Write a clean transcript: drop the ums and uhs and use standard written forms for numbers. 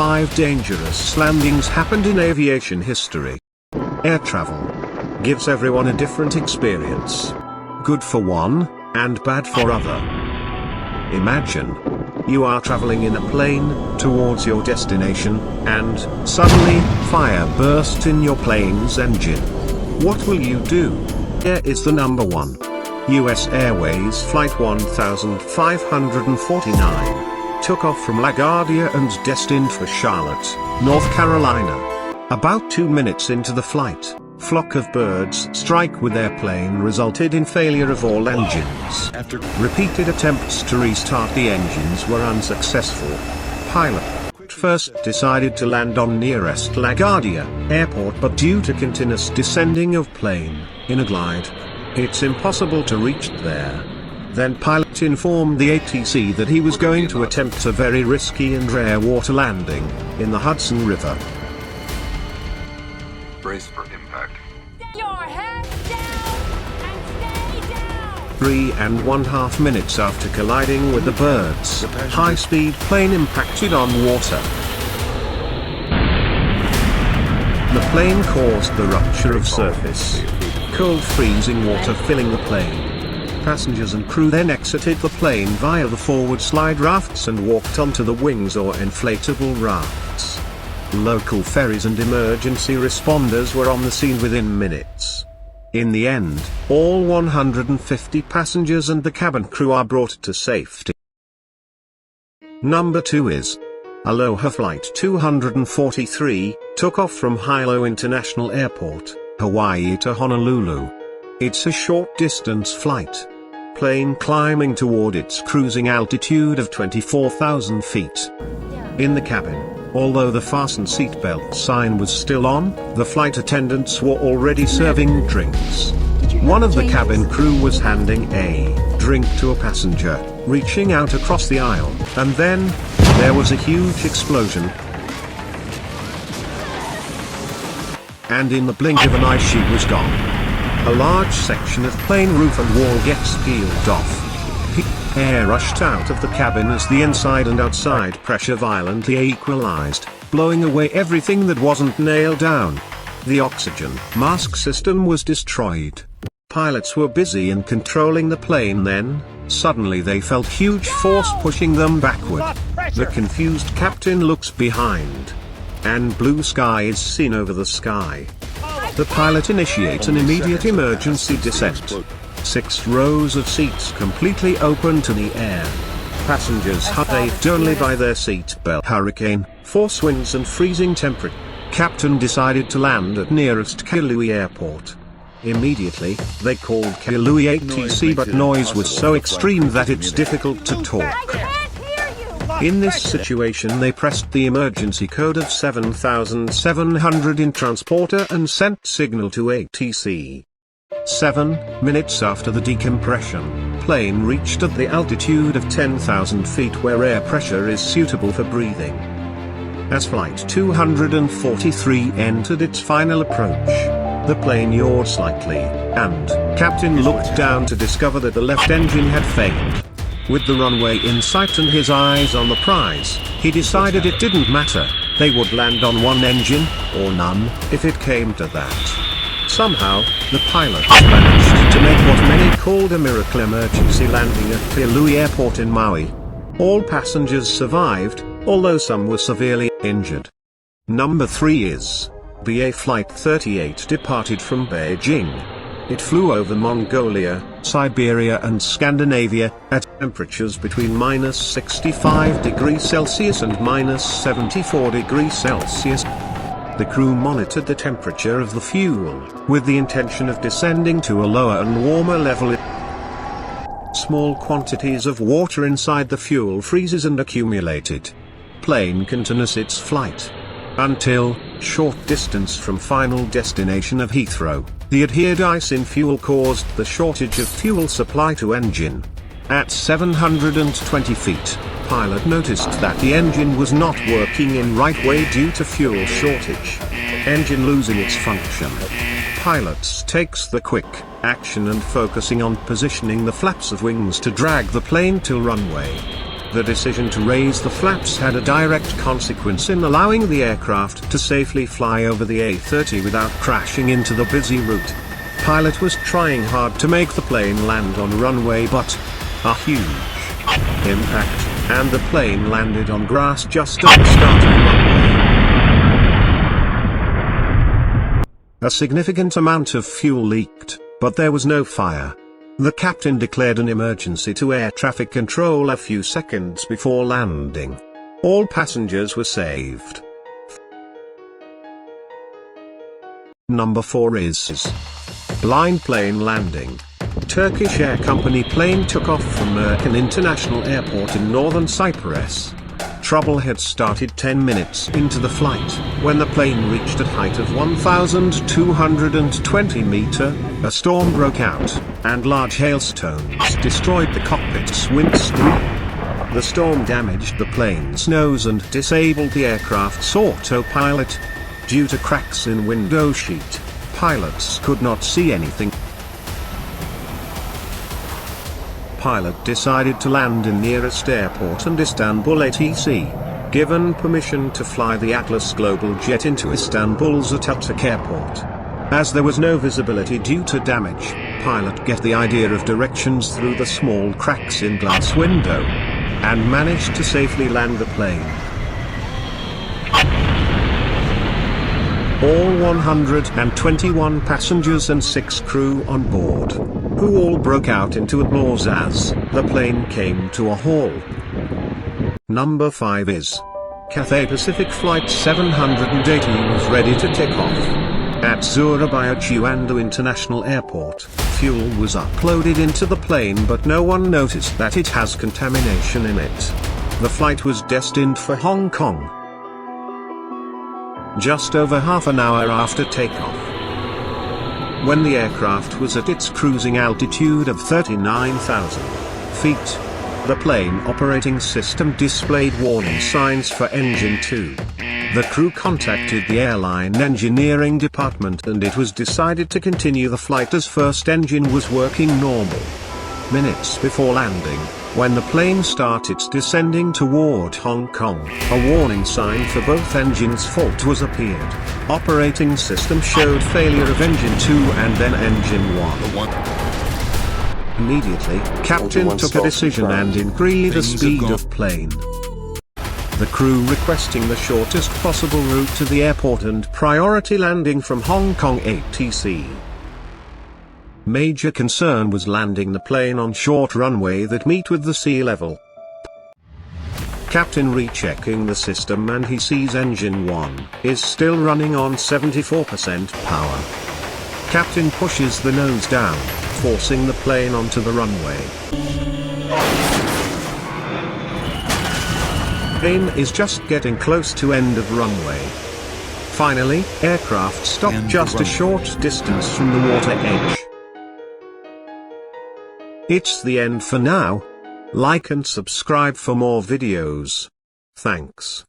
5 dangerous landings happened in aviation history. Air travel gives everyone a different experience. Good for one, and bad for other. Imagine you are traveling in a plane towards your destination, and suddenly fire bursts in your plane's engine. What will you do? Here is the number 1. US Airways Flight 1549 took off from LaGuardia and destined for Charlotte, North Carolina. About 2 minutes into the flight, flock of birds strike with their plane resulted in failure of all engines. After repeated attempts to restart the engines were unsuccessful. Pilot first decided to land on nearest LaGuardia airport, but due to continuous descending of plane in a glide, it's impossible to reach there. Then pilot informed the ATC that he was going to attempt a very risky and rare water landing in the Hudson River. Brace for impact. Your head down and stay down. 3.5 minutes after colliding with the birds, high-speed plane impacted on water. The plane caused the rupture of surface. Cold freezing water filling the plane. Passengers and crew then exited the plane via the forward slide rafts and walked onto the wings or inflatable rafts. Local ferries and emergency responders were on the scene within minutes. In the end, all 150 passengers and the cabin crew are brought to safety. Number 2 is Aloha Flight 243, took off from Hilo International Airport, Hawaii to Honolulu. It's a short distance flight. Plane climbing toward its cruising altitude of 24,000 feet. In the cabin, although the fasten seatbelt sign was still on, the flight attendants were already serving drinks. One of the cabin crew was handing a drink to a passenger, reaching out across the aisle, and then there was a huge explosion. And in the blink of an eye she was gone. A large section of plane roof and wall gets peeled off. Air rushed out of the cabin as the inside and outside pressure violently equalized, blowing away everything that wasn't nailed down. The oxygen mask system was destroyed. Pilots were busy in controlling the plane then, suddenly they felt huge force pushing them backward. The confused captain looks behind. And blue sky is seen over the sky. The pilot initiates an immediate emergency descent. 6 rows of seats completely open to the air. Passengers saved only by their seat belt. Hurricane, force winds and freezing temperature. Captain decided to land at nearest Kailua Airport. Immediately, they called Kailua ATC, but noise was so extreme that it's difficult to talk. In this situation they pressed the emergency code of 7700 in transporter and sent signal to ATC. 7 minutes after the decompression, plane reached at the altitude of 10,000 feet where air pressure is suitable for breathing. As Flight 243 entered its final approach, the plane yawed slightly, and Captain looked down to discover that the left engine had failed. With the runway in sight and his eyes on the prize, he decided it didn't matter, they would land on one engine, or none, if it came to that. Somehow, the pilot managed to make what many called a miracle emergency landing at Kailua Airport in Maui. All passengers survived, although some were severely injured. Number 3 is BA Flight 38 departed from Beijing. It flew over Mongolia, Siberia and Scandinavia, at temperatures between -65°C and -74°C. The crew monitored the temperature of the fuel, with the intention of descending to a lower and warmer level. Small quantities of water inside the fuel freezes and accumulated. Plane continues its flight. Until, short distance from final destination of Heathrow, the adhered ice in fuel caused the shortage of fuel supply to engine. At 720 feet, pilot noticed that the engine was not working in right way due to fuel shortage. Engine losing its function. Pilots takes the quick action and focusing on positioning the flaps of wings to drag the plane till runway. The decision to raise the flaps had a direct consequence in allowing the aircraft to safely fly over the A30 without crashing into the busy route. Pilot was trying hard to make the plane land on runway, but a huge impact, and the plane landed on grass just at the start of the runway. A significant amount of fuel leaked, but there was no fire. The captain declared an emergency to air traffic control a few seconds before landing. All passengers were saved. Number 4 is blind plane landing. Turkish Air Company plane took off from Mersin International Airport in northern Cyprus. Trouble had started 10 minutes into the flight, when the plane reached a height of 1,220 meters, a storm broke out, and large hailstones destroyed the cockpit's windscreen. The storm damaged the plane's nose and disabled the aircraft's autopilot. Due to cracks in window sheet, pilots could not see anything. Pilot decided to land in nearest airport and Istanbul ATC. Given permission to fly the Atlas Global jet into Istanbul's Atatürk Airport. As there was no visibility due to damage, pilot get the idea of directions through the small cracks in glass window, and managed to safely land the plane. All 121 passengers and 6 crew on board, who all broke out into applause as the plane came to a halt. Number 5 is Cathay Pacific Flight 780 was ready to take off. At Surabaya Juanda International Airport, fuel was uploaded into the plane, but no one noticed that it has contamination in it. The flight was destined for Hong Kong. Just over half an hour after takeoff, when the aircraft was at its cruising altitude of 39,000 feet, the plane operating system displayed warning signs for engine 2. The crew contacted the airline engineering department and it was decided to continue the flight as first engine was working normal. Minutes before landing, when the plane started descending toward Hong Kong, a warning sign for both engines' fault was appeared. Operating system showed failure of engine 2 and then engine 1. Immediately, captain took a decision and increased the speed of plane. The crew requesting the shortest possible route to the airport and priority landing from Hong Kong ATC. Major concern was landing the plane on short runway that meet with the sea level. Captain rechecking the system and he sees engine 1 is still running on 74% power. Captain pushes the nose down, forcing the plane onto the runway. Plane is just getting close to end of runway. Finally, aircraft stopped just a short distance from the water edge. It's the end for now. Like and subscribe for more videos. Thanks.